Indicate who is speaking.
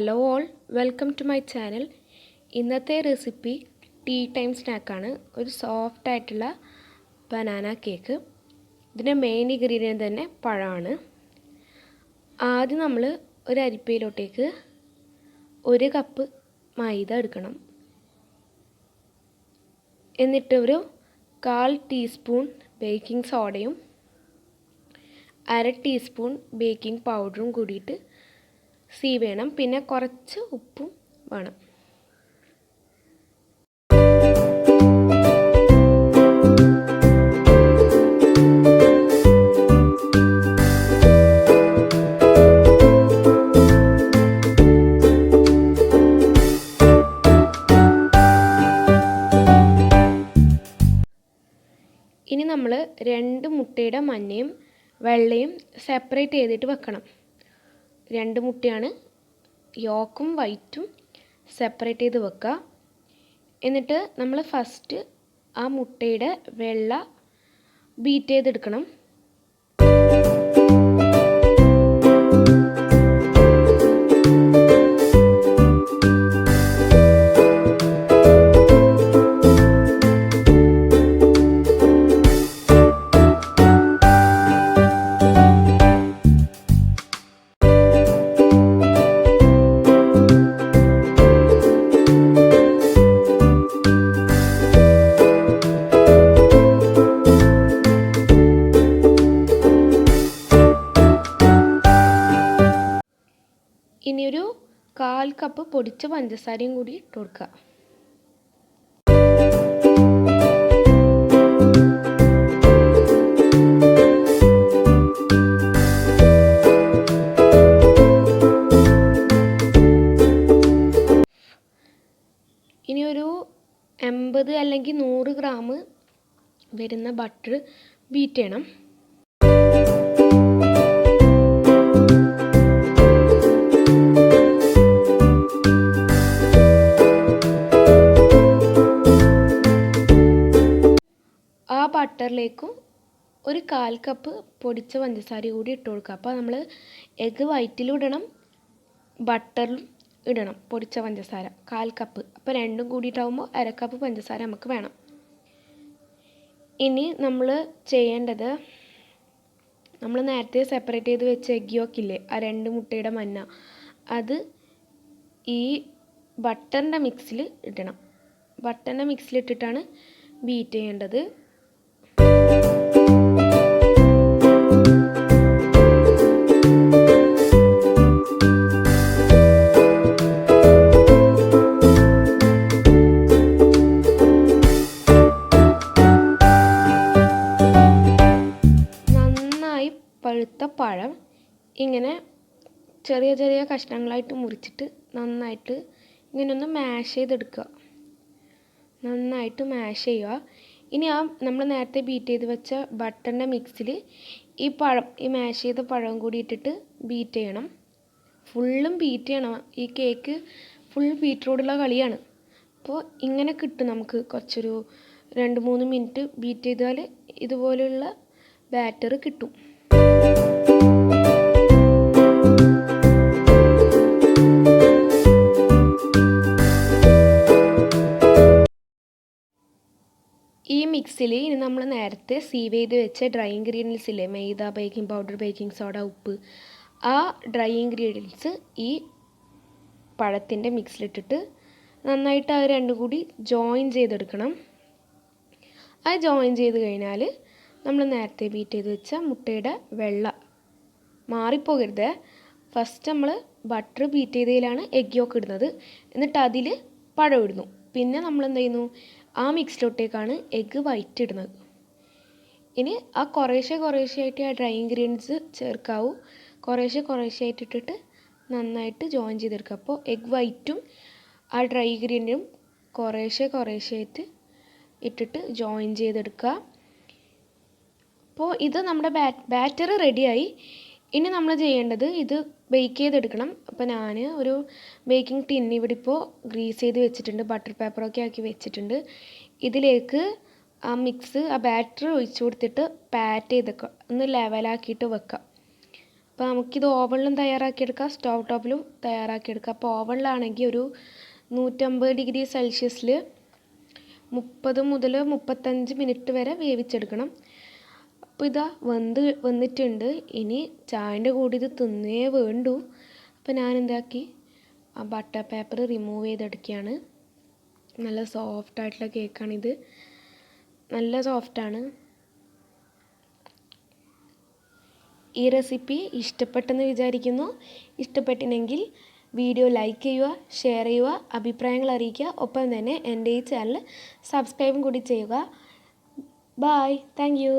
Speaker 1: Hello all, welcome to my channel. ഇന്നത്തെ recipe tea time സ്നാക്കാണ്. ഒരു സോഫ്റ്റ് ആയിട്ടുള്ള ബനാന കേക്ക്. ഇതിൻ്റെ മെയിൻ ഇൻഗ്രീഡിയൻറ്റ് തന്നെ പഴമാണ്. ആദ്യം നമ്മൾ ഒരു അരിപ്പയിലോട്ടേക്ക് 1 കപ്പ് മൈദ എടുക്കണം. എന്നിട്ട് ഒരു 1/4 ടീസ്പൂൺ ബേക്കിംഗ് സോഡയും 1/2 ടീസ്പൂൺ ബേക്കിംഗ് പൗഡറും കൂടിയിട്ട് സീവ് ചെയ്യണം. പിന്നെ കുറച്ച് ഉപ്പും വേണം. ഇനി നമ്മൾ 2 മുട്ടയുടെ മഞ്ഞയും വെള്ളയും സെപ്പറേറ്റ് ചെയ്തിട്ട് വെക്കണം. 2 മുട്ടയാണ്, യോക്കും വൈറ്റും സെപ്പറേറ്റ് ചെയ്ത് വെക്കുക. എന്നിട്ട് നമ്മൾ ഫസ്റ്റ് ആ മുട്ടയുടെ വെള്ള ബീറ്റ് ചെയ്തെടുക്കണം. ഇനിയൊരു 1/4 കപ്പ് പൊടിച്ച പഞ്ചസാരയും കൂടി ഇട്ട് കൊടുക്കുക. ഇനിയൊരു 80 അല്ലെങ്കിൽ 100 ഗ്രാം വരുന്ന ബട്ടർ ബീറ്റ് ചെയ്യണം. ആ ബട്ടറിലേക്കും ഒരു 1/4 കപ്പ് പൊടിച്ച പഞ്ചസാര കൂടി ഇട്ട് കൊടുക്കുക. അപ്പോൾ നമ്മൾ എഗ്ഗ് വൈറ്റിലും ഇടണം, ബട്ടറിലും ഇടണം പൊടിച്ച പഞ്ചസാര 1/4 കപ്പ്. അപ്പോൾ രണ്ടും കൂടിയിട്ടാവുമ്പോൾ 1/2 കപ്പ് പഞ്ചസാര നമുക്ക് വേണം. ഇനി നമ്മൾ ചെയ്യേണ്ടത്, നമ്മൾ നേരത്തെ സെപ്പറേറ്റ് ചെയ്ത് വെച്ച എഗ്ഗ് യോക്കില്ലേ, ആ 2 മുട്ടയുടെ മഞ്ഞ, അത് ഈ ബട്ടറിൻ്റെ മിക്സിൽ ഇടണം. ബട്ടറിൻ്റെ മിക്സിലിട്ടിട്ടാണ് ബീറ്റ് ചെയ്യേണ്ടത്. നന്നായി പഴുത്ത പഴം ഇങ്ങനെ ചെറിയ ചെറിയ കഷ്ണങ്ങളായിട്ട് മുറിച്ചിട്ട് നന്നായിട്ട് ഇങ്ങനെ ഒന്ന് മാഷ് ചെയ്തെടുക്കുക. നന്നായിട്ട് മാഷ് ചെയ്യുക. ഇനി നമ്മൾ നേരത്തെ ബീറ്റ് ചെയ്ത് വെച്ച ബട്ടറിൻ്റെ മിക്സിൽ ഈ മാഷ് ചെയ്ത പഴം കൂടി ഇട്ടിട്ട് ബീറ്റ് ചെയ്യണം. ഫുള്ളും ബീറ്റ് ചെയ്യണം. ഈ കേക്ക് ഫുൾ ബീറ്ററോടുള്ള കളിയാണ്. അപ്പോൾ ഇങ്ങനെ കിട്ടും നമുക്ക്. കുറച്ചൊരു 2-3 മിനിറ്റ് ബീറ്റ് ചെയ്താൽ ഇതുപോലെയുള്ള ബാറ്റർ കിട്ടും. ഈ മിക്സിൽ ഇനി നമ്മൾ നേരത്തെ സീവ് ചെയ്ത് വെച്ച ഡ്രൈ ഇൻഗ്രീഡിയൻസ് ഇല്ലേ, മൈദ, ബേക്കിംഗ് പൗഡർ, ബേക്കിംഗ് സോഡ, ഉപ്പ്, ആ ഡ്രൈ ഇൻഗ്രീഡിയൻസ് ഈ പഴത്തിൻ്റെ മിക്സിലിട്ടിട്ട് നന്നായിട്ട് അത് രണ്ടും കൂടി ജോയിൻ ചെയ്തെടുക്കണം. അത് ജോയിൻ ചെയ്ത് കഴിഞ്ഞാൽ നമ്മൾ നേരത്തെ ബീറ്റ് ചെയ്ത് വെച്ച മുട്ടയുടെ വെള്ള മാറിപ്പോകരുത്. ഫസ്റ്റ് നമ്മൾ ബട്ടർ ബീറ്റ് ചെയ്തതിലാണ് എഗ് യോക്ക് ഇടുന്നത്, എന്നിട്ട് അതിൽ പഴം ഇടുന്നു. പിന്നെ നമ്മൾ എന്ത് ചെയ്യുന്നു, ആ മിക്സിലോട്ടേക്കാണ് എഗ്ഗ് വൈറ്റ് ഇടുന്നത്. ഇനി ആ കുറേശ്ശെ ആയിട്ട് ആ ഡ്രൈ ഇൻഗ്രീഡിയൻസ് ചേർക്കാവൂ. കുറേശ്ശെ ആയിട്ട് ഇട്ടിട്ട് നന്നായിട്ട് ജോയിൻ ചെയ്തെടുക്കുക. അപ്പോൾ എഗ് വൈറ്റും ആ ഡ്രൈ ഇൻഗ്രീഡിയൻറ്റും കുറേശ്ശെ ആയിട്ട് ഇട്ടിട്ട് ജോയിൻ ചെയ്തെടുക്കുക. അപ്പോൾ ഇത് നമ്മുടെ ബാറ്റർ റെഡിയായി. ഇനി നമ്മൾ ചെയ്യേണ്ടത് ഇത് ബേക്ക് ചെയ്തെടുക്കണം. അപ്പോൾ ഞാൻ ഒരു ബേക്കിംഗ് ടിൻ ഇവിടെ ഇപ്പോൾ ഗ്രീസ് ചെയ്ത് വെച്ചിട്ടുണ്ട്, ബട്ടർ പേപ്പറൊക്കെ ആക്കി വെച്ചിട്ടുണ്ട്. ഇതിലേക്ക് ആ ബാറ്റർ ഒഴിച്ചു കൊടുത്തിട്ട് പാറ്റ് ചെയ്തൊക്കെ ഒന്ന് ലെവലാക്കിയിട്ട് വെക്കാം. അപ്പോൾ നമുക്കിത് ഓവനിലും തയ്യാറാക്കിയെടുക്കാം, സ്റ്റവ് ടോപ്പിലും തയ്യാറാക്കിയെടുക്കാം. അപ്പോൾ ഓവനിലാണെങ്കിൽ ഒരു 150 ഡിഗ്രി സെൽഷ്യസിൽ 30 മുതൽ 35 മിനിറ്റ് വരെ വേവിച്ചെടുക്കണം. അപ്പോൾ ഇതാ വന്നിട്ടുണ്ട്. ഇനി ചായൻ്റെ കൂടെ ഇത് തിന്നേ വേണ്ടു. അപ്പോൾ ഞാൻ എന്താക്കി, ആ ബട്ടർ പേപ്പർ റിമൂവ് ചെയ്തെടുക്കുകയാണ്. നല്ല സോഫ്റ്റായിട്ടുള്ള കേക്കാണിത്, നല്ല സോഫ്റ്റാണ്. ഈ റെസിപ്പി ഇഷ്ടപ്പെട്ടെന്ന് വിചാരിക്കുന്നു. ഇഷ്ടപ്പെട്ടിനെങ്കിൽ വീഡിയോ ലൈക്ക് ചെയ്യുക, ഷെയർ ചെയ്യുക, അഭിപ്രായങ്ങൾ അറിയിക്കുക. ഒപ്പം തന്നെ എൻ്റെ ഈ ചാനൽ സബ്സ്ക്രൈബും കൂടി ചെയ്യുക. Bye, thank U.